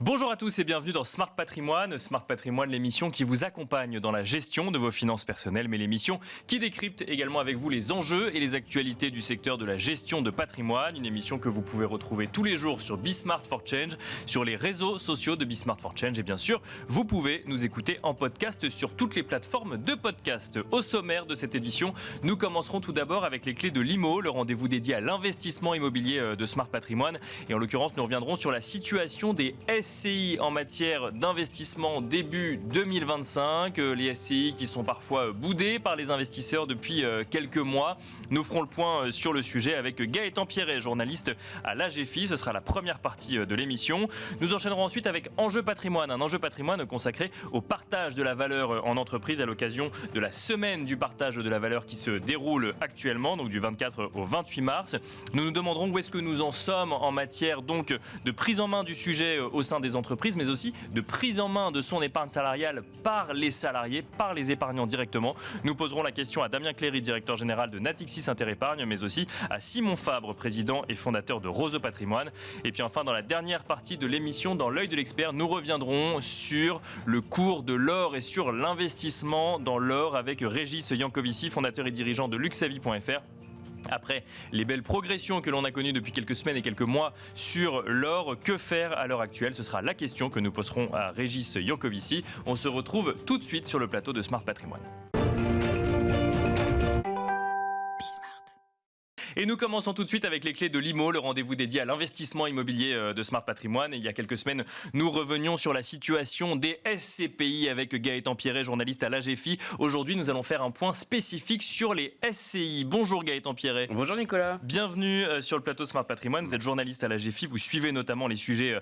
Bonjour à tous et bienvenue dans Smart Patrimoine. Smart Patrimoine, l'émission qui vous accompagne dans la gestion de vos finances personnelles, mais l'émission qui décrypte également avec vous les enjeux et les actualités du secteur de la gestion de patrimoine. Une émission que vous pouvez retrouver tous les jours sur Smart for Change, sur les réseaux sociaux de Smart for Change. Et bien sûr, vous pouvez nous écouter en podcast sur toutes les plateformes de podcast. Au sommaire de cette édition, nous commencerons tout d'abord avec les clés de l'IMO, le rendez-vous dédié à l'investissement immobilier de Smart Patrimoine. Et en l'occurrence, nous reviendrons sur la situation des SCI en matière d'investissement début 2025. Les SCI qui sont parfois boudés par les investisseurs depuis quelques mois. Nous ferons le point sur le sujet avec Gaëtan Pierret, journaliste à l'AGFI. Ce sera la première partie de l'émission. Nous enchaînerons ensuite avec Enjeu Patrimoine, un enjeu patrimoine consacré au partage de la valeur en entreprise à l'occasion de la semaine du partage de la valeur qui se déroule actuellement, donc du 24 au 28 mars. Nous nous demanderons où est-ce que nous en sommes en matière donc de prise en main du sujet au sein des entreprises, mais aussi de prise en main de son épargne salariale par les salariés, par les épargnants directement. Nous poserons la question à Damien Cléry, directeur général de Natixis Interépargne, mais aussi à Simon Fabre, président et fondateur de Roseau Patrimoine. Et puis enfin, dans la dernière partie de l'émission, dans l'œil de l'expert, nous reviendrons sur le cours de l'or et sur l'investissement dans l'or avec Régis Yankovici, fondateur et dirigeant de luxavie.fr. Après les belles progressions que l'on a connues depuis quelques semaines et quelques mois sur l'or, que faire à l'heure actuelle? Ce sera la question que nous poserons à Régis Yankovici. On se retrouve tout de suite sur le plateau de Smart Patrimoine. Et nous commençons tout de suite avec les clés de l'IMO, le rendez-vous dédié à l'investissement immobilier de Smart Patrimoine. Et il y a quelques semaines, nous revenions sur la situation des SCPI avec Gaëtan Pierret, journaliste à l'AGFI. Aujourd'hui, nous allons faire un point spécifique sur les SCI. Bonjour Gaëtan Pierret. Bonjour Nicolas. Bienvenue sur le plateau de Smart Patrimoine. Vous êtes journaliste à l'AGFI, vous suivez notamment les sujets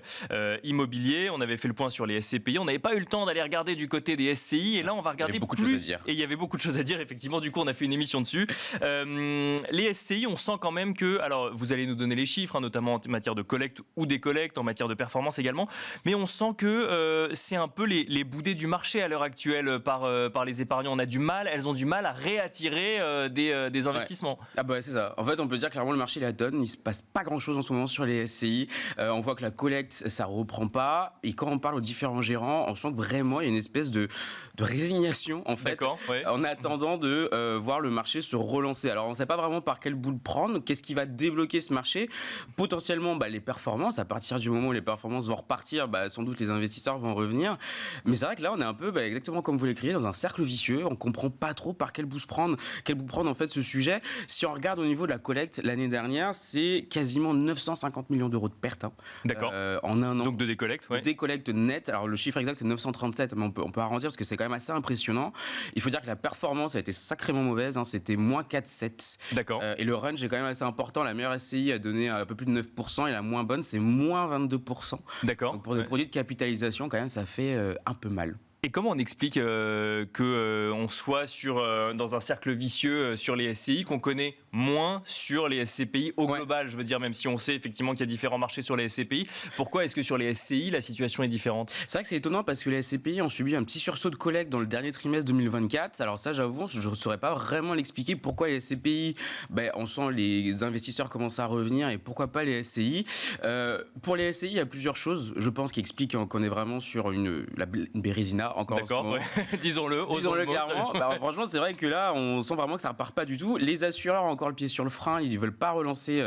immobiliers. On avait fait le point sur les SCPI. On n'avait pas eu le temps d'aller regarder du côté des SCI. Et là, on va regarder beaucoup de choses à dire. Et il y avait beaucoup de choses à dire, effectivement. Du coup, on a fait une émission dessus. Les SCI, on sent quand même que, alors vous allez nous donner les chiffres, notamment en matière de collecte ou décollecte, en matière de performance également, mais on sent que c'est un peu les boudés du marché à l'heure actuelle par les épargnants. Elles ont du mal à réattirer des investissements. Ouais. Ah bah c'est ça. En fait, on peut dire clairement le marché la donne. Il se passe pas grand-chose en ce moment sur les SCI. On voit que la collecte, ça reprend pas. Et quand on parle aux différents gérants, on sent que vraiment il y a une espèce de résignation en fait, en attendant de voir le marché se relancer. Alors on ne sait pas vraiment par quel bout le prendre. Qu'est-ce qui va débloquer ce marché? Potentiellement les performances. À partir du moment où les performances vont repartir, sans doute les investisseurs vont revenir. Mais c'est vrai que là on est un peu exactement comme vous l'écrivez, dans un cercle vicieux. On comprend pas trop par quel bout prendre en fait ce sujet. Si on regarde au niveau de la collecte, l'année dernière c'est quasiment 950 millions d'euros de pertes. D'accord. En un an. Donc de décollecte, ouais. Décollecte nette. Alors le chiffre exact c'est 937, mais on peut arrondir parce que c'est quand même assez impressionnant. Il faut dire que la performance a été sacrément mauvaise. C'était moins 4,7. D'accord. Et le range est quand même assez important. La meilleure SCI a donné un peu plus de 9% et la moins bonne c'est moins 22%. D'accord. Donc pour des produits de capitalisation quand même ça fait un peu mal. Et comment on explique qu'on soit dans un cercle vicieux sur les SCI, qu'on connaît moins sur les SCPI au global, je veux dire, même si on sait effectivement qu'il y a différents marchés sur les SCPI, pourquoi est-ce que sur les SCI, la situation est différente? C'est vrai que c'est étonnant parce que les SCPI ont subi un petit sursaut de collecte dans le dernier trimestre 2024. Alors ça, j'avoue, je ne saurais pas vraiment l'expliquer pourquoi les SCPI, on sent les investisseurs commencent à revenir et pourquoi pas les SCI. Pour les SCI, il y a plusieurs choses, je pense, qui expliquent qu'on est vraiment sur une bérésina. Encore d'accord, disons-le clairement. Franchement, c'est vrai que là, on sent vraiment que ça repart pas du tout. Les assureurs ont encore le pied sur le frein. Ils veulent pas relancer,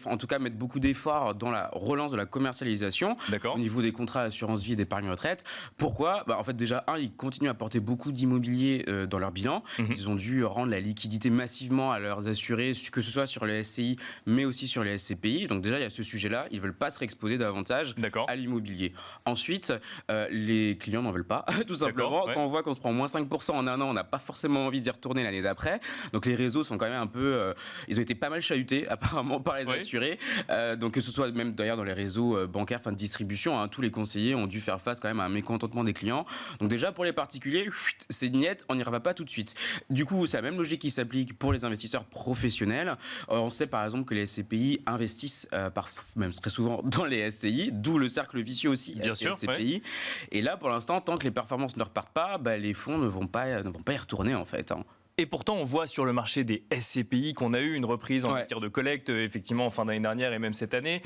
en tout cas mettre beaucoup d'efforts dans la relance de la commercialisation. D'accord. Au niveau des contrats d'assurance vie et d'épargne retraite. Pourquoi? En fait, déjà, ils continuent à porter beaucoup d'immobilier dans leur bilan. Ils ont dû rendre la liquidité massivement à leurs assurés, que ce soit sur les SCI, mais aussi sur les SCPI. Donc déjà, il y a ce sujet-là. Ils veulent pas se réexposer davantage à l'immobilier. Ensuite, les clients n'en veulent pas. Tout simplement, quand on voit qu'on se prend moins 5% en un an, on n'a pas forcément envie d'y retourner l'année d'après. Donc les réseaux sont quand même un peu... ils ont été pas mal chahutés apparemment par les assurés. Donc que ce soit même d'ailleurs dans les réseaux bancaires, fin de distribution, tous les conseillers ont dû faire face quand même à un mécontentement des clients. Donc déjà pour les particuliers, c'est niette, on n'y va pas tout de suite. Du coup, c'est la même logique qui s'applique pour les investisseurs professionnels. On sait par exemple que les SCPI investissent même très souvent dans les SCI, d'où le cercle vicieux aussi bien sûr, les SCPI. Et là pour l'instant, tant que les performances ne repartent pas, les fonds ne vont pas y retourner en fait. Et pourtant, on voit sur le marché des SCPI qu'on a eu une reprise en matière de collecte, effectivement, en fin d'année dernière et même cette année.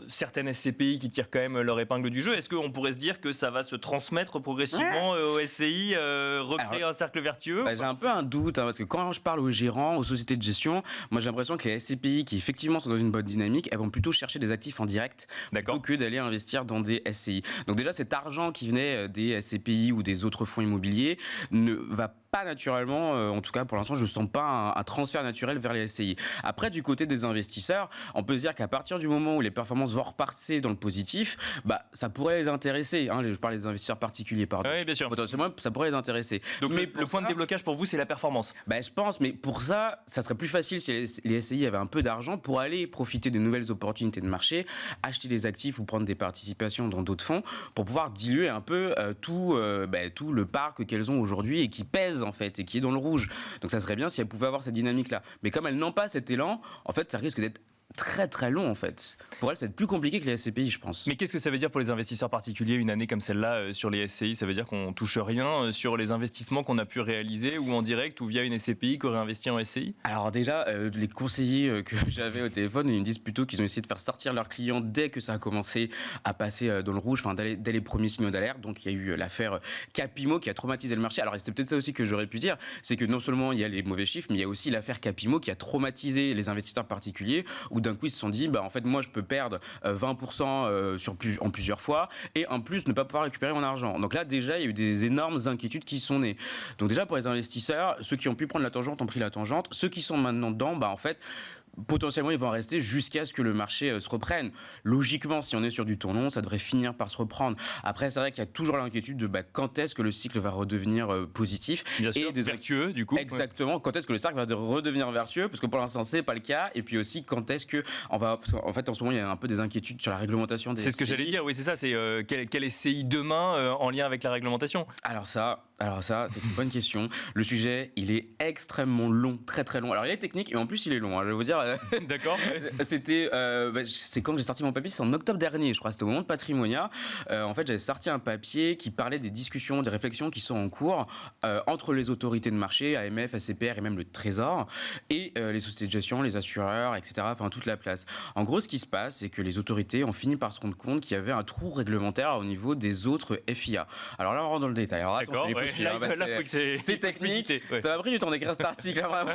Certaines SCPI qui tirent quand même leur épingle du jeu. Est-ce qu'on pourrait se dire que ça va se transmettre progressivement aux SCI, recréer un cercle vertueux? J'ai un peu un doute, parce que quand je parle aux gérants, aux sociétés de gestion, moi j'ai l'impression que les SCPI qui effectivement sont dans une bonne dynamique, elles vont plutôt chercher des actifs en direct plutôt que d'aller investir dans des SCI. Donc déjà, cet argent qui venait des SCPI ou des autres fonds immobiliers ne va pas naturellement, en tout cas pour l'instant je ne sens pas un transfert naturel vers les SCI. Après, du côté des investisseurs, on peut se dire qu'à partir du moment où les performances vont repartir dans le positif, ça pourrait les intéresser. Je parle des investisseurs particuliers, pardon. Oui, bien sûr. Potentiellement, ça pourrait les intéresser. Donc le point de déblocage pour vous, c'est la performance? Je pense, mais pour ça serait plus facile si les SCI avaient un peu d'argent pour aller profiter de nouvelles opportunités de marché, acheter des actifs ou prendre des participations dans d'autres fonds pour pouvoir diluer un peu tout le parc qu'elles ont aujourd'hui et qui pèse en fait et qui est dans le rouge. Donc ça serait bien si elles pouvaient avoir cette dynamique là. Mais comme elles n'ont pas cet élan, en fait ça risque d'être très très long en fait. Pour elles, c'est plus compliqué que les SCPI, je pense. Mais qu'est-ce que ça veut dire pour les investisseurs particuliers une année comme celle-là sur les SCI? Ça veut dire qu'on touche rien sur les investissements qu'on a pu réaliser ou en direct ou via une SCPI qui aurait investi en SCI? Alors déjà, les conseillers que j'avais au téléphone, ils me disent plutôt qu'ils ont essayé de faire sortir leurs clients dès que ça a commencé à passer dans le rouge, dès les premiers signaux d'alerte. Donc il y a eu l'affaire Capimo qui a traumatisé le marché. Alors c'est peut-être ça aussi que j'aurais pu dire, c'est que non seulement il y a les mauvais chiffres, mais il y a aussi l'affaire Capimo qui a traumatisé les investisseurs particuliers où d'un coup ils se sont dit en fait moi je peux perdre 20% en plusieurs fois et en plus ne pas pouvoir récupérer mon argent. Donc là déjà il y a eu des énormes inquiétudes qui sont nées. Donc déjà pour les investisseurs, ceux qui ont pu prendre la tangente ont pris la tangente, ceux qui sont maintenant dedans en fait potentiellement ils vont rester jusqu'à ce que le marché se reprenne. Logiquement, si on est sur du temps long, ça devrait finir par se reprendre. Après, c'est vrai qu'il y a toujours l'inquiétude de quand est-ce que le cycle va redevenir positif. Bien sûr, vertueux du coup. Exactement, quand est-ce que le cercle va redevenir vertueux, parce que pour l'instant c'est pas le cas. Et puis aussi quand est-ce que parce qu'en fait en ce moment il y a un peu des inquiétudes sur la réglementation des SCI. C'est ce que j'allais dire, oui c'est ça, c'est quel SCI demain en lien avec la réglementation? Alors ça c'est une bonne question. Le sujet il est extrêmement long, très très long. Alors il est technique et en plus il est long, je vais vous dire. D'accord. C'est quand que j'ai sorti mon papier, c'est en octobre dernier, je crois, c'était au moment de Patrimonia. En fait, j'avais sorti un papier qui parlait des discussions, des réflexions qui sont en cours entre les autorités de marché, AMF, ACPR et même le Trésor, et les sociétés de gestion, les assureurs, etc. Enfin, toute la place. En gros, ce qui se passe, c'est que les autorités ont fini par se rendre compte qu'il y avait un trou réglementaire au niveau des autres FIA. Alors là, on rentre dans le détail. Alors, d'accord, c'est technique. Ouais. Ça m'a pris du temps d'écrire cet article, vraiment.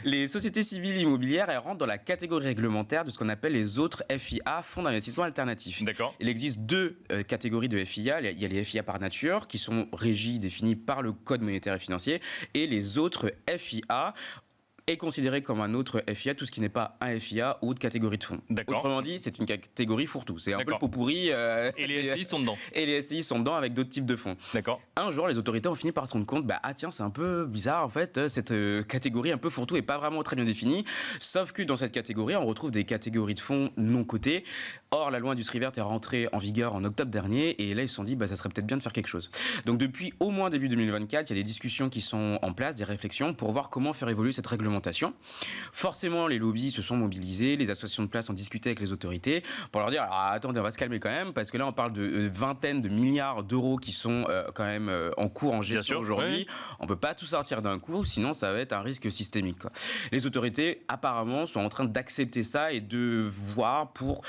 Les sociétés civiles immobilières, elles rentrent dans la catégorie réglementaire de ce qu'on appelle les autres FIA, fonds d'investissement alternatifs. D'accord. Il existe deux catégories de FIA. Il y a les FIA par nature, qui sont régis, définis par le Code monétaire et financier, et les autres FIA est considéré comme un autre FIA, tout ce qui n'est pas un FIA ou de catégorie de fonds. Autrement dit, c'est une catégorie fourre-tout. C'est un peu le pot pourri. Et les SCI sont dedans. Et les SCI sont dedans avec d'autres types de fonds. D'accord. Un jour, les autorités ont fini par se rendre compte, tiens, c'est un peu bizarre en fait, cette catégorie un peu fourre-tout est pas vraiment très bien définie. Sauf que dans cette catégorie, on retrouve des catégories de fonds non cotés. Or, la loi Industrie Verte est rentrée en vigueur en octobre dernier, et là, ils se sont dit, ça serait peut-être bien de faire quelque chose. Donc, depuis au moins début 2024, il y a des discussions qui sont en place, des réflexions pour voir comment faire évoluer cette réglementation. Forcément, les lobbies se sont mobilisés, les associations de place ont discuté avec les autorités pour leur dire attendez, on va se calmer quand même, parce que là, on parle de vingtaines de milliards d'euros qui sont quand même en cours en gestion aujourd'hui. Oui. On peut pas tout sortir d'un coup, sinon ça va être un risque systémique, quoi. Les autorités, apparemment, sont en train d'accepter ça et de voir pour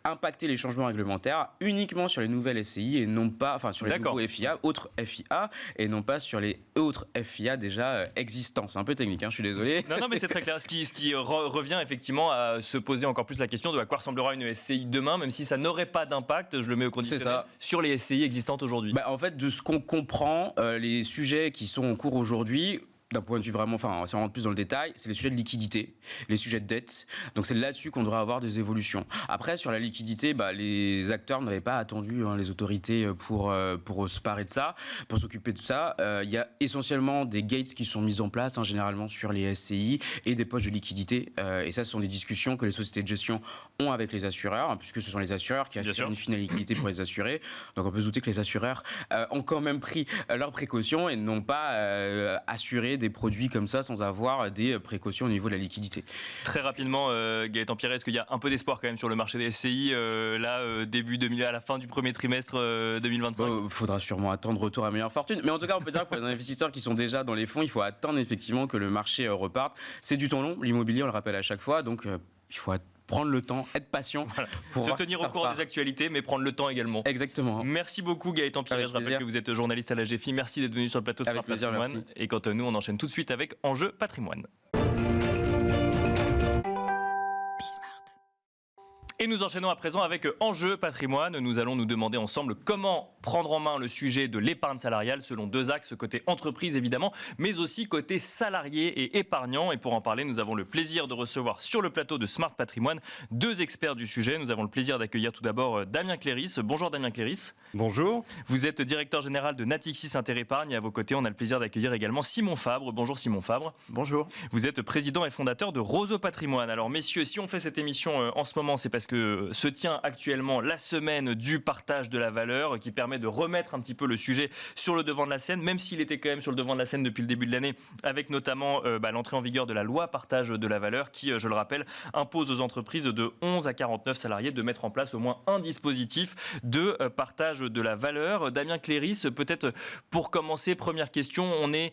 impacter les changements réglementaires uniquement sur les nouvelles SCI et non pas, sur les nouveaux FIA, autres FIA, et non pas sur les autres FIA déjà existants. C'est un peu technique, je suis désolé. Non, mais c'est très clair. Ce qui revient effectivement à se poser encore plus la question de à quoi ressemblera une SCI demain, même si ça n'aurait pas d'impact, je le mets au conditionnel, sur les SCI existantes aujourd'hui. En fait, de ce qu'on comprend, les sujets qui sont en cours aujourd'hui, d'un point de vue vraiment, si on rentre plus dans le détail, c'est les sujets de liquidité, les sujets de dette. Donc c'est là-dessus qu'on devrait avoir des évolutions. Après, sur la liquidité, les acteurs n'avaient pas attendu les autorités pour se parer de ça, pour s'occuper de ça. Il y a essentiellement des gates qui sont mis en place, généralement sur les SCI, et des poches de liquidité. Et ça, ce sont des discussions que les sociétés de gestion ont avec les assureurs, puisque ce sont les assureurs qui assurent une finale liquidité pour les assurés. Donc on peut se douter que les assureurs ont quand même pris leurs précautions et n'ont pas assuré des produits comme ça sans avoir des précautions au niveau de la liquidité. Très rapidement, Gaëtan Pierret, est-ce qu'il y a un peu d'espoir quand même sur le marché des SCI à la fin du premier trimestre 2025? Il faudra sûrement attendre retour à meilleure fortune. Mais en tout cas, on peut dire que pour les investisseurs qui sont déjà dans les fonds, il faut attendre effectivement que le marché reparte. C'est du temps long, l'immobilier, on le rappelle à chaque fois, donc il faut prendre le temps, être patient. Voilà. Pour se tenir au courant des actualités, mais prendre le temps également. Exactement. Merci beaucoup Gaëtan Pierret. Je rappelle que vous êtes journaliste à la GFI. Merci d'être venu sur le plateau de Smart Patrimoine. Et quant à nous, on enchaîne tout de suite avec Enjeu Patrimoine. Et nous enchaînons à présent avec Enjeu Patrimoine. Nous allons nous demander ensemble comment prendre en main le sujet de l'épargne salariale selon deux axes, côté entreprise évidemment, mais aussi côté salarié et épargnant. Et pour en parler, nous avons le plaisir de recevoir sur le plateau de Smart Patrimoine deux experts du sujet. Nous avons le plaisir d'accueillir tout d'abord Damien Cléris. Bonjour Damien Cléris. Bonjour. Vous êtes directeur général de Natixis Interépargne et à vos côtés, on a le plaisir d'accueillir également Simon Fabre. Bonjour Simon Fabre. Bonjour. Vous êtes président et fondateur de Roseau Patrimoine. Alors messieurs, si on fait cette émission en ce moment, c'est parce que se tient actuellement la semaine du partage de la valeur qui permet de remettre un petit peu le sujet sur le devant de la scène, même s'il était quand même sur le devant de la scène depuis le début de l'année, avec notamment l'entrée en vigueur de la loi partage de la valeur qui, je le rappelle, impose aux entreprises de 11 à 49 salariés de mettre en place au moins un dispositif de partage de la valeur. Damien Cléris, peut-être pour commencer, première question, on est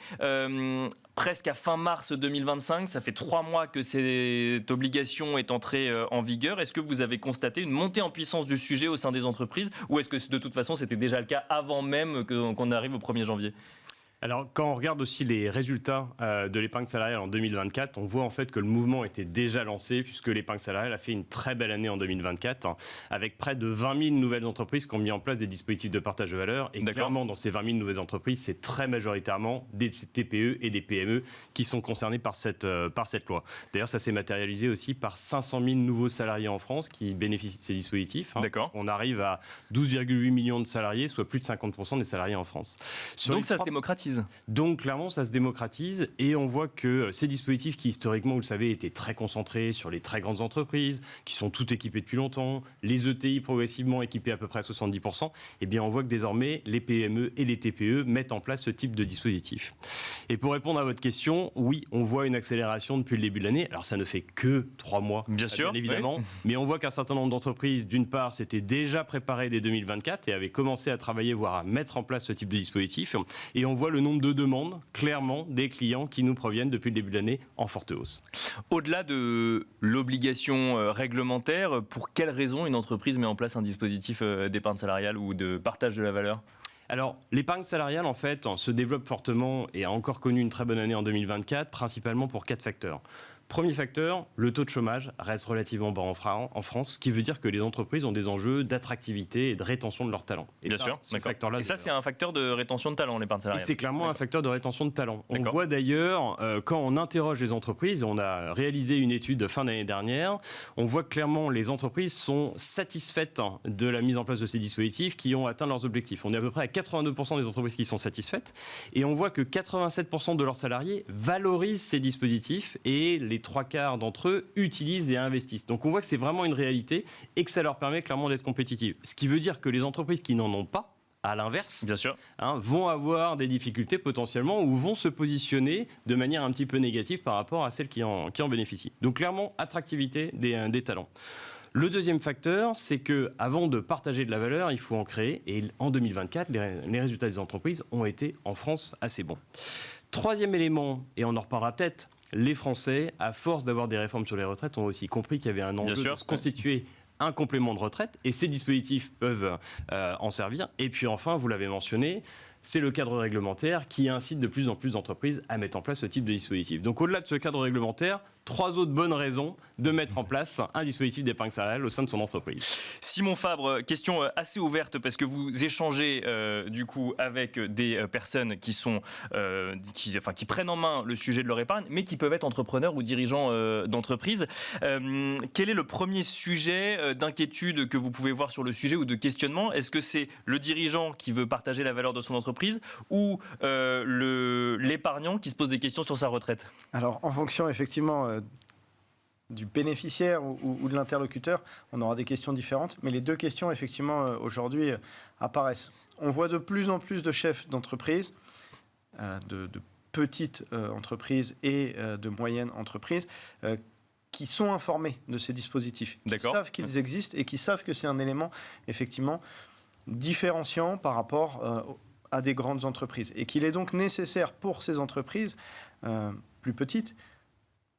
presque à fin mars 2025, ça fait 3 mois que cette obligation est entrée en vigueur. Est-ce que vous avez constaté une montée en puissance du sujet au sein des entreprises ou est-ce que de toute façon c'était déjà le cas avant même qu'on arrive au 1er janvier ? Alors, quand on regarde aussi les résultats de l'épargne salariale en 2024, on voit en fait que le mouvement était déjà lancé puisque l'épargne salariale a fait une très belle année en 2024 avec près de 20 000 nouvelles entreprises qui ont mis en place des dispositifs de partage de valeur. Et clairement, dans ces 20 000 nouvelles entreprises, c'est très majoritairement des TPE et des PME qui sont concernés par cette loi. D'ailleurs, ça s'est matérialisé aussi par 500 000 nouveaux salariés en France qui bénéficient de ces dispositifs. D'accord. On arrive à 12,8 millions de salariés, soit plus de 50% des salariés en France. Donc ça se démocratise. Donc clairement, ça se démocratise et on voit que ces dispositifs qui historiquement, vous le savez, étaient très concentrés sur les très grandes entreprises, qui sont toutes équipées depuis longtemps, les ETI progressivement équipées à peu près à 70%, eh bien on voit que désormais les PME et les TPE mettent en place ce type de dispositif. Et pour répondre à votre question, oui, on voit une accélération depuis le début de l'année. Alors ça ne fait que 3 mois, bien sûr, évidemment, oui. Mais on voit qu'un certain nombre d'entreprises, d'une part, s'étaient déjà préparées dès 2024 et avaient commencé à travailler, voire à mettre en place ce type de dispositif. Et on voit le nombre de demandes, clairement, des clients qui nous proviennent depuis le début de l'année en forte hausse. Au-delà de l'obligation réglementaire, pour quelles raisons une entreprise met en place un dispositif d'épargne salariale ou de partage de la valeur ? Alors, l'épargne salariale, en fait, se développe fortement et a encore connu une très bonne année en 2024, principalement pour 4 facteurs. Premier facteur, le taux de chômage reste relativement bas en France, ce qui veut dire que les entreprises ont des enjeux d'attractivité et de rétention de leurs talents. Et bien sûr, d'accord. Et ça, c'est un facteur de rétention de talent, l'épargne salariale. Et c'est clairement un facteur de rétention de talent. On voit d'ailleurs, quand on interroge les entreprises, on a réalisé une étude fin d'année dernière, on voit que clairement les entreprises sont satisfaites de la mise en place de ces dispositifs qui ont atteint leurs objectifs. On est à peu près à 82% des entreprises qui sont satisfaites et on voit que 87% de leurs salariés valorisent ces dispositifs et les 3/4 d'entre eux utilisent et investissent. Donc on voit que c'est vraiment une réalité et que ça leur permet clairement d'être compétitifs. Ce qui veut dire que les entreprises qui n'en ont pas, à l'inverse, bien sûr, vont avoir des difficultés potentiellement ou vont se positionner de manière un petit peu négative par rapport à celles qui en bénéficient. Donc clairement, attractivité des talents. Le deuxième facteur, c'est qu'avant de partager de la valeur, il faut en créer. Et en 2024, les résultats des entreprises ont été en France assez bons. Troisième élément, et on en reparlera peut-être, les Français, à force d'avoir des réformes sur les retraites, ont aussi compris qu'il y avait un enjeu de se constituer un complément de retraite et ces dispositifs peuvent en servir. Et puis enfin, vous l'avez mentionné, c'est le cadre réglementaire qui incite de plus en plus d'entreprises à mettre en place ce type de dispositif. Donc au-delà de ce cadre réglementaire, 3 autres bonnes raisons de mettre en place un dispositif d'épargne salariale au sein de son entreprise. Simon Fabre, question assez ouverte parce que vous échangez du coup avec des personnes qui sont qui prennent en main le sujet de leur épargne, mais qui peuvent être entrepreneurs ou dirigeants d'entreprise. Quel est le premier sujet d'inquiétude que vous pouvez voir sur le sujet ou de questionnement ? Est-ce que c'est le dirigeant qui veut partager la valeur de son entreprise ou l'épargnant qui se pose des questions sur sa retraite ? Alors, en fonction effectivement du bénéficiaire ou de l'interlocuteur, on aura des questions différentes, mais les deux questions effectivement aujourd'hui apparaissent. On voit de plus en plus de chefs d'entreprise, de petites entreprises et de moyennes entreprises qui sont informés de ces dispositifs, qui savent qu'ils existent et qui savent que c'est un élément effectivement différenciant par rapport à des grandes entreprises et qu'il est donc nécessaire pour ces entreprises plus petites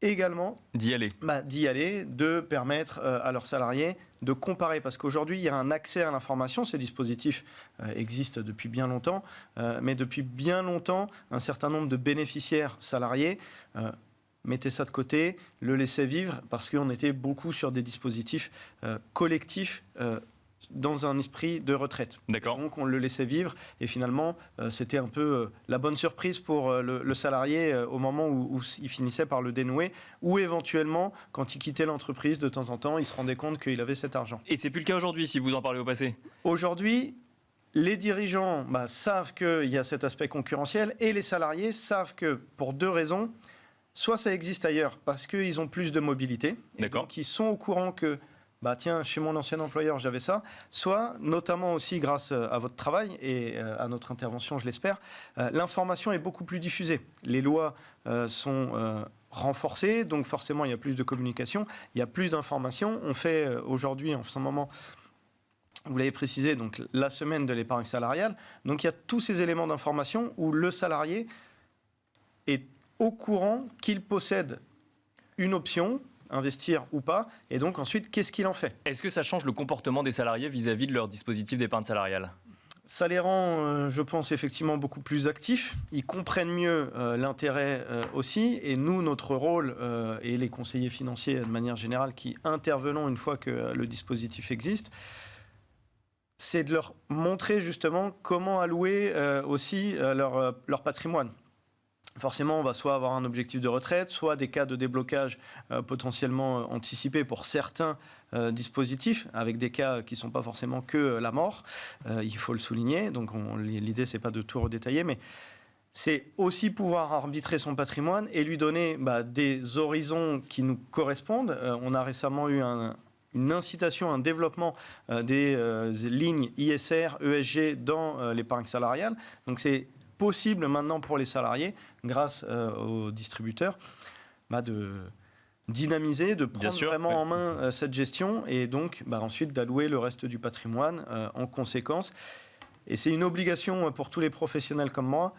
également d'y aller, de permettre à leurs salariés de comparer, parce qu'aujourd'hui il y a un accès à l'information, ces dispositifs existent depuis bien longtemps, mais depuis bien longtemps un certain nombre de bénéficiaires salariés mettaient ça de côté, le laissaient vivre, parce qu'on était beaucoup sur des dispositifs collectifs dans un esprit de retraite. Donc on le laissait vivre et finalement c'était un peu la bonne surprise pour le salarié au moment où il finissait par le dénouer, ou éventuellement quand il quittait l'entreprise de temps en temps, il se rendait compte qu'il avait cet argent. Et c'est plus le cas aujourd'hui si vous en parlez au passé? Aujourd'hui, les dirigeants savent qu'il y a cet aspect concurrentiel et les salariés savent que pour deux raisons, soit ça existe ailleurs parce qu'ils ont plus de mobilité, et donc ils sont au courant que tiens, chez mon ancien employeur, j'avais ça. Soit, notamment aussi grâce à votre travail et à notre intervention, je l'espère, l'information est beaucoup plus diffusée. Les lois sont renforcées, donc forcément, il y a plus de communication, il y a plus d'informations. On fait aujourd'hui, en ce moment, vous l'avez précisé, donc la semaine de l'épargne salariale. Donc, il y a tous ces éléments d'information où le salarié est au courant qu'il possède une option, investir ou pas, et donc ensuite, qu'est-ce qu'il en fait? Est-ce que ça change le comportement des salariés vis-à-vis de leur dispositif d'épargne salariale? Ça les rend, je pense, effectivement beaucoup plus actifs. Ils comprennent mieux l'intérêt aussi. Et nous, notre rôle, et les conseillers financiers de manière générale qui intervenons une fois que le dispositif existe, c'est de leur montrer justement comment allouer aussi leur patrimoine. Forcément, on va soit avoir un objectif de retraite, soit des cas de déblocage potentiellement anticipés pour certains dispositifs, avec des cas qui ne sont pas forcément que la mort, il faut le souligner. Donc l'idée, ce n'est pas de tout redétailler, mais c'est aussi pouvoir arbitrer son patrimoine et lui donner des horizons qui nous correspondent. On a récemment eu une incitation, un développement des lignes ISR, ESG dans l'épargne salariale. Donc c'est possible maintenant pour les salariés, grâce aux distributeurs, de dynamiser, de prendre vraiment en main cette gestion et donc ensuite d'allouer le reste du patrimoine en conséquence. Et c'est une obligation pour tous les professionnels comme moi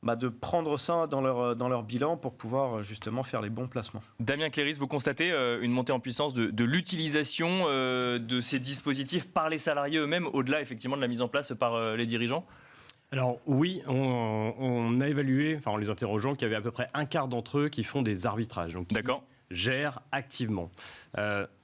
de prendre ça dans leur bilan pour pouvoir justement faire les bons placements. Damien Cléris, vous constatez une montée en puissance de l'utilisation de ces dispositifs par les salariés eux-mêmes, au-delà effectivement de la mise en place par les dirigeants? Alors oui, on a évalué, en les interrogeant, qu'il y avait à peu près un quart d'entre eux qui font des arbitrages, donc qui gèrent activement.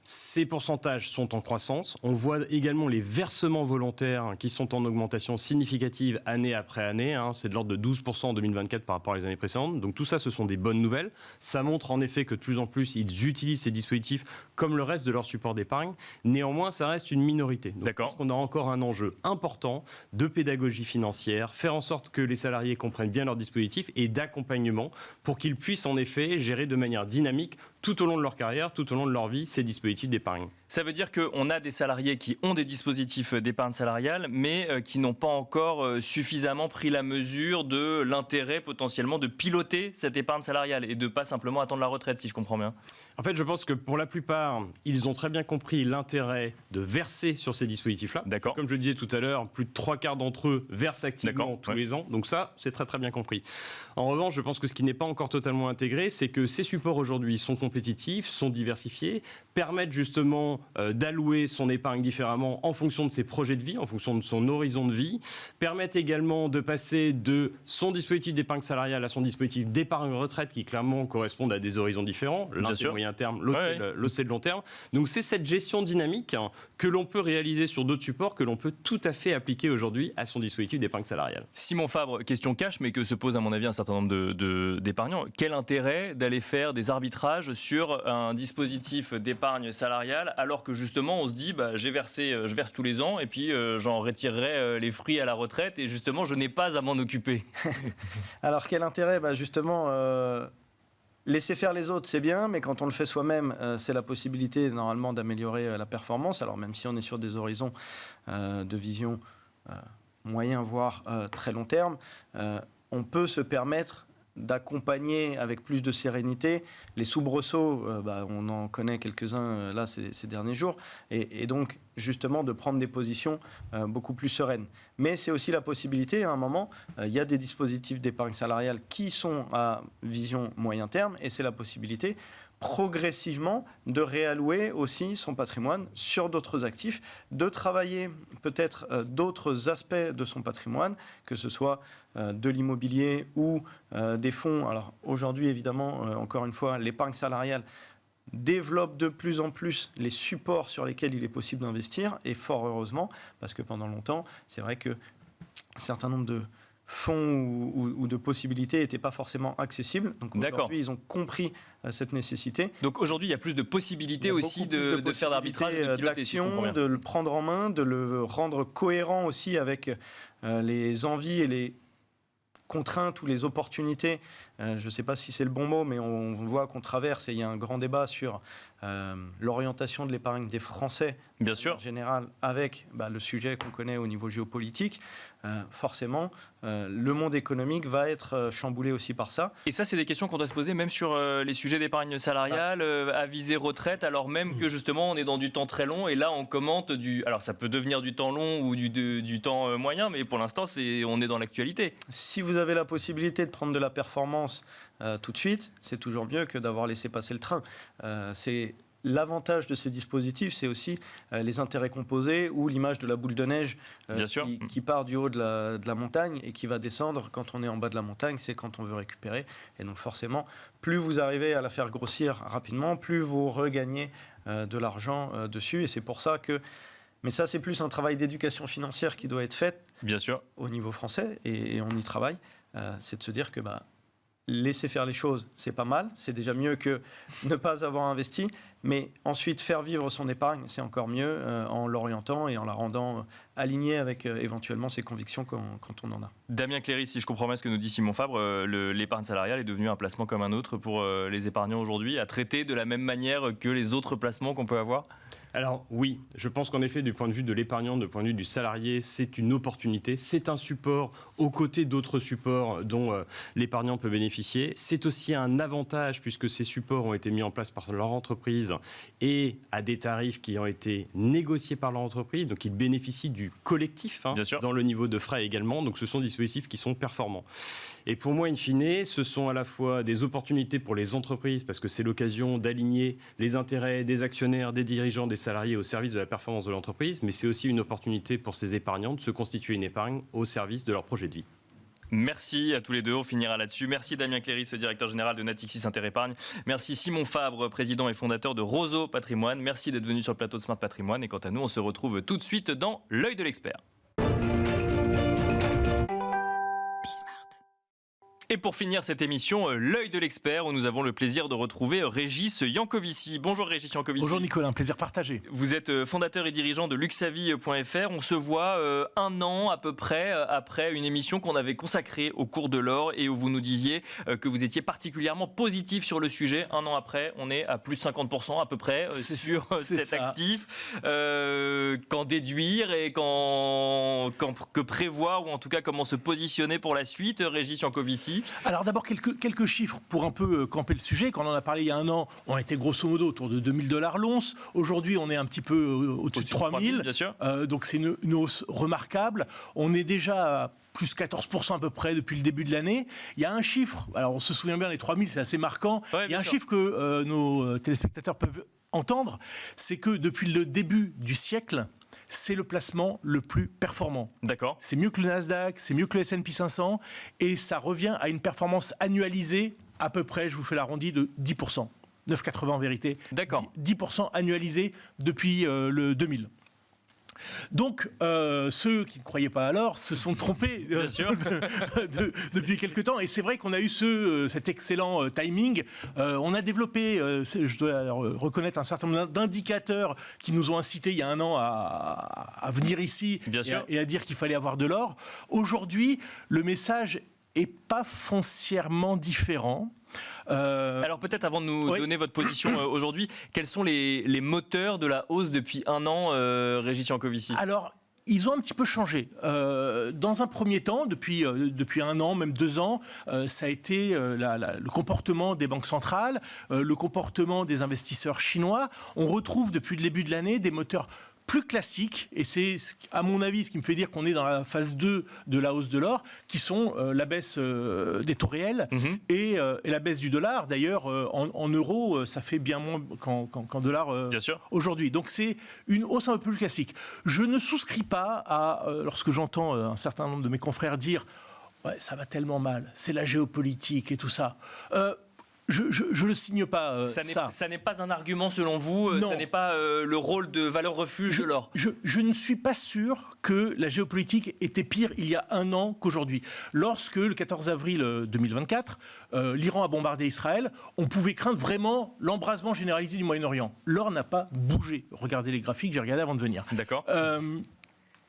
Ces pourcentages sont en croissance. On voit également les versements volontaires qui sont en augmentation significative année après année. C'est de l'ordre de 12% en 2024 par rapport aux années précédentes. Donc tout ça, ce sont des bonnes nouvelles. Ça montre en effet que de plus en plus, ils utilisent ces dispositifs comme le reste de leur support d'épargne. Néanmoins, ça reste une minorité. Donc je pense qu'on a encore un enjeu important de pédagogie financière, faire en sorte que les salariés comprennent bien leurs dispositifs et d'accompagnement pour qu'ils puissent en effet gérer de manière dynamique tout au long de leur carrière, tout au long de leur vie, ces dispositifs d'épargne. Ça veut dire qu'on a des salariés qui ont des dispositifs d'épargne salariale, mais qui n'ont pas encore suffisamment pris la mesure de l'intérêt potentiellement de piloter cette épargne salariale et de pas simplement attendre la retraite, si je comprends bien. En fait, je pense que pour la plupart, ils ont très bien compris l'intérêt de verser sur ces dispositifs-là. Comme je le disais tout à l'heure, plus de 3/4 d'entre eux versent activement tous les ans. Donc ça, c'est très très bien compris. En revanche, je pense que ce qui n'est pas encore totalement intégré, c'est que ces supports aujourd'hui sont compétitifs, sont diversifiés, permettent justement d'allouer son épargne différemment en fonction de ses projets de vie, en fonction de son horizon de vie, permettent également de passer de son dispositif d'épargne salariale à son dispositif d'épargne retraite qui clairement correspondent à des horizons différents. L'un c'est le moyen terme, l'autre c'est le long terme. Donc c'est cette gestion dynamique que l'on peut réaliser sur d'autres supports, que l'on peut tout à fait appliquer aujourd'hui à son dispositif d'épargne salariale. Simon Fabre, question cash, mais que se pose à mon avis un certain nombre d'épargnants. Quel intérêt d'aller faire des arbitrages sur un dispositif d'épargne salariale alors que justement on se dit je verse tous les ans et puis j'en retirerai les fruits à la retraite et justement je n'ai pas à m'en occuper? Alors quel intérêt? Justement laisser faire les autres, c'est bien, mais quand on le fait soi-même, c'est la possibilité normalement d'améliorer la performance. Alors même si on est sur des horizons de vision moyen voire très long terme, on peut se permettre d'accompagner avec plus de sérénité les soubresauts. On en connaît quelques-uns là ces derniers jours, et donc justement de prendre des positions beaucoup plus sereines. Mais c'est aussi la possibilité, à un moment, il y a des dispositifs d'épargne salariale qui sont à vision moyen terme, et c'est la possibilité progressivement de réallouer aussi son patrimoine sur d'autres actifs, de travailler peut-être d'autres aspects de son patrimoine, que ce soit de l'immobilier ou des fonds. Alors aujourd'hui, évidemment, encore une fois, l'épargne salariale développe de plus en plus les supports sur lesquels il est possible d'investir, et fort heureusement, parce que pendant longtemps, c'est vrai que un certain nombre de fonds ou de possibilités n'étaient pas forcément accessibles. Donc aujourd'hui, ils ont compris cette nécessité. Donc aujourd'hui, il y a plus de possibilités aussi de faire d'arbitrage, de piloter, d'action, de le prendre en main, de le rendre cohérent aussi avec les envies et les contraintes ou les opportunités. Je ne sais pas si c'est le bon mot, mais on voit qu'on traverse, et il y a un grand débat sur l'orientation de l'épargne des Français, bien sûr, en général, avec le sujet qu'on connaît au niveau géopolitique. Forcément, le monde économique va être chamboulé aussi par ça. Et ça, c'est des questions qu'on doit se poser même sur les sujets d'épargne salariale, à visée retraite, alors même que justement on est dans du temps très long, et là on commente alors ça peut devenir du temps long ou du temps moyen, mais pour l'instant on est dans l'actualité. Si vous avez la possibilité de prendre de la performance tout de suite, c'est toujours mieux que d'avoir laissé passer le train. C'est l'avantage de ces dispositifs, c'est aussi les intérêts composés ou l'image de la boule de neige qui part du haut de la montagne et qui va descendre quand on est en bas de la montagne, c'est quand on veut récupérer. Et donc forcément, plus vous arrivez à la faire grossir rapidement, plus vous regagnez de l'argent dessus. Et c'est pour ça que... Mais ça, c'est plus un travail d'éducation financière qui doit être fait, bien sûr, au niveau français, et on y travaille. C'est de se dire que laisser faire les choses, c'est pas mal, c'est déjà mieux que ne pas avoir investi, mais ensuite faire vivre son épargne, c'est encore mieux en l'orientant et en la rendant alignée avec éventuellement ses convictions quand on en a. Damien Cléry, si je comprends bien ce que nous dit Simon Fabre, l'épargne salariale est devenue un placement comme un autre pour les épargnants aujourd'hui, à traiter de la même manière que les autres placements qu'on peut avoir ? Alors oui, je pense qu'en effet, du point de vue de l'épargnant, du point de vue du salarié, c'est une opportunité, c'est un support aux côtés d'autres supports dont l'épargnant peut bénéficier. C'est aussi un avantage puisque ces supports ont été mis en place par leur entreprise et à des tarifs qui ont été négociés par leur entreprise, donc ils bénéficient du collectif dans le niveau de frais également, donc ce sont des dispositifs qui sont performants. Et pour moi, in fine, ce sont à la fois des opportunités pour les entreprises, parce que c'est l'occasion d'aligner les intérêts des actionnaires, des dirigeants, des salariés au service de la performance de l'entreprise, mais c'est aussi une opportunité pour ces épargnants de se constituer une épargne au service de leur projet de vie. Merci à tous les deux, on finira là-dessus. Merci Damien Cléry, directeur général de Natixis Interépargne. Merci Simon Fabre, président et fondateur de Roseau Patrimoine. Merci d'être venu sur le plateau de Smart Patrimoine. Et quant à nous, on se retrouve tout de suite dans l'œil de l'expert. Et pour finir cette émission, l'œil de l'expert, où nous avons le plaisir de retrouver Régis Yankovici. Bonjour Régis Yankovici. Bonjour Nicolas, un plaisir partagé. Vous êtes fondateur et dirigeant de luxavie.fr. On se voit un an à peu près après une émission qu'on avait consacrée au cours de l'or et où vous nous disiez que vous étiez particulièrement positif sur le sujet. Un an après, on est à plus de 50% à peu près sur cet actif. Qu'en déduire et que prévoir, ou en tout cas comment se positionner pour la suite, Régis Yankovici? Alors d'abord quelques chiffres pour un peu camper le sujet. Quand on en a parlé il y a un an, on était grosso modo autour de 2000 $ l'once. Aujourd'hui, on est un petit peu au-dessus de 3000. Bien sûr. Donc c'est une hausse remarquable. On est déjà à plus 14% à peu près depuis le début de l'année. Il y a un chiffre, alors on se souvient bien, les 3000, c'est assez marquant. Ouais, il y a un chiffre que nos téléspectateurs peuvent entendre, c'est que depuis le début du siècle, c'est le placement le plus performant. D'accord. C'est mieux que le Nasdaq, c'est mieux que le S&P 500, et ça revient à une performance annualisée à peu près, je vous fais l'arrondi, de 10%. 9,80 en vérité. D'accord. 10% annualisé depuis le 2000. Donc, ceux qui ne croyaient pas alors se sont trompés depuis quelque temps. Et c'est vrai qu'on a eu cet excellent timing. On a développé, je dois reconnaître, un certain nombre d'indicateurs qui nous ont incités il y a un an à venir ici et à dire qu'il fallait avoir de l'or. Aujourd'hui, le message n'est pas foncièrement différent. Alors peut-être avant de nous donner votre position aujourd'hui, quels sont les moteurs de la hausse depuis un an, Régis Yankovici? Alors, ils ont un petit peu changé. Dans un premier temps, depuis 1 an, même 2 ans, ça a été le comportement des banques centrales, le comportement des investisseurs chinois. On retrouve depuis le début de l'année des moteurs plus classiques, et c'est à mon avis ce qui me fait dire qu'on est dans la phase 2 de la hausse de l'or, qui sont la baisse des taux réels et la baisse du dollar. D'ailleurs, en euros, ça fait bien moins qu'en dollars aujourd'hui. Donc c'est une hausse un peu plus classique. Je ne souscris pas à, lorsque j'entends un certain nombre de mes confrères dire « ouais, ça va tellement mal, c'est la géopolitique et tout ça ». Je le signe pas. Ça n'est pas un argument selon vous. Non. Ça n'est pas le rôle de valeur refuge de l'or. Je ne suis pas sûr que la géopolitique était pire il y a 1 an qu'aujourd'hui. Lorsque le 14 avril 2024, l'Iran a bombardé Israël, on pouvait craindre vraiment l'embrasement généralisé du Moyen-Orient. L'or n'a pas bougé. Regardez les graphiques, j'ai regardé avant de venir. D'accord.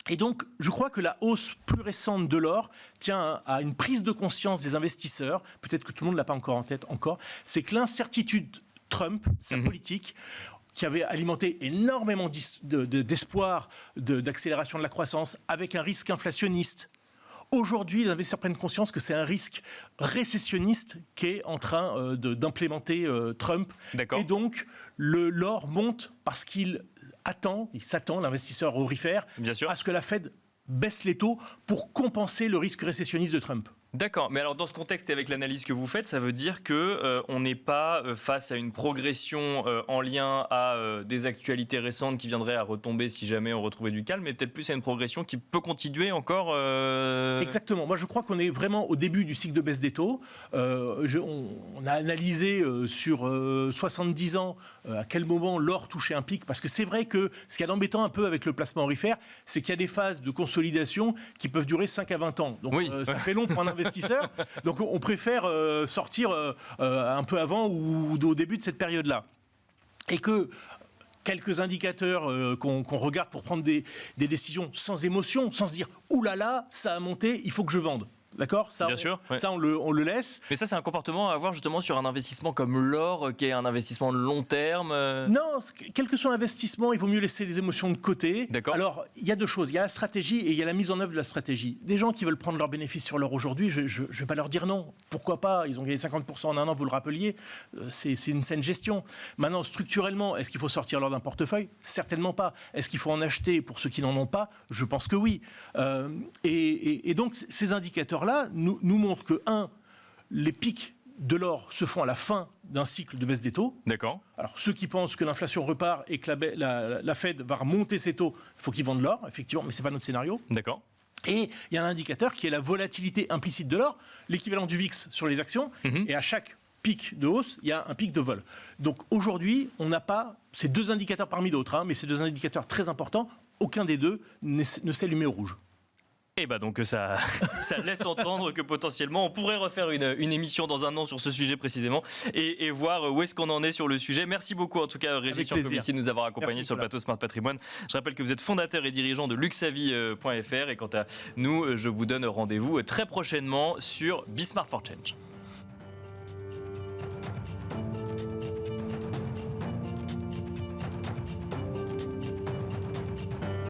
Et donc, je crois que la hausse plus récente de l'or tient à une prise de conscience des investisseurs, peut-être que tout le monde ne l'a pas encore en tête, c'est que l'incertitude Trump, sa politique, qui avait alimenté énormément d'espoir d'accélération de la croissance, avec un risque inflationniste. Aujourd'hui, les investisseurs prennent conscience que c'est un risque récessionniste qu'est en train d'implémenter Trump. D'accord. Et donc, l'or monte parce il s'attend, l'investisseur aurifère, à ce que la Fed baisse les taux pour compenser le risque récessionniste de Trump. D'accord, mais alors dans ce contexte et avec l'analyse que vous faites, ça veut dire qu'on n'est pas face à une progression en lien à des actualités récentes qui viendraient à retomber si jamais on retrouvait du calme, mais peut-être plus à une progression qui peut continuer encore Exactement, moi je crois qu'on est vraiment au début du cycle de baisse des taux. On a analysé sur 70 ans à quel moment l'or touchait un pic, parce que c'est vrai que ce qui est embêtant un peu avec le placement aurifère, c'est qu'il y a des phases de consolidation qui peuvent durer 5 à 20 ans. Donc ça fait long pour un investisseur. Donc on préfère sortir un peu avant ou au début de cette période-là. Et que quelques indicateurs qu'on regarde pour prendre des décisions sans émotion, sans se dire « Ouh là là, ça a monté, il faut que je vende ». D'accord ? Bien sûr. Ouais. Ça, on le laisse. Mais ça, c'est un comportement à avoir justement sur un investissement comme l'or, qui est un investissement de long terme. Non, quel que soit l'investissement, il vaut mieux laisser les émotions de côté. D'accord. Alors, il y a 2 choses. Il y a la stratégie et il y a la mise en œuvre de la stratégie. Des gens qui veulent prendre leurs bénéfices sur l'or aujourd'hui, je ne vais pas leur dire non. Pourquoi pas ? Ils ont gagné 50% en 1 an, vous le rappeliez. C'est une saine gestion. Maintenant, structurellement, est-ce qu'il faut sortir l'or d'un portefeuille ? Certainement pas. Est-ce qu'il faut en acheter pour ceux qui n'en ont pas ? Je pense que oui. Et donc, ces indicateurs-là nous montre que, les pics de l'or se font à la fin d'un cycle de baisse des taux. D'accord. Alors, ceux qui pensent que l'inflation repart et que la Fed va remonter ses taux, il faut qu'ils vendent l'or, effectivement, mais ce n'est pas notre scénario. D'accord. Et il y a un indicateur qui est la volatilité implicite de l'or, l'équivalent du VIX sur les actions, et à chaque pic de hausse, il y a un pic de vol. Donc aujourd'hui, on n'a pas ces 2 indicateurs parmi d'autres, mais ces 2 indicateurs très importants, aucun des 2 ne s'est allumé au rouge. Et bah donc ça laisse entendre que potentiellement on pourrait refaire une émission dans 1 an sur ce sujet précisément et voir où est-ce qu'on en est sur le sujet. Merci beaucoup en tout cas Régis Jancovici de nous avoir accompagnés sur le plateau Smart Patrimoine. Je rappelle que vous êtes fondateur et dirigeant de luxavis.fr et quant à nous, je vous donne rendez-vous très prochainement sur Be Smart for Change.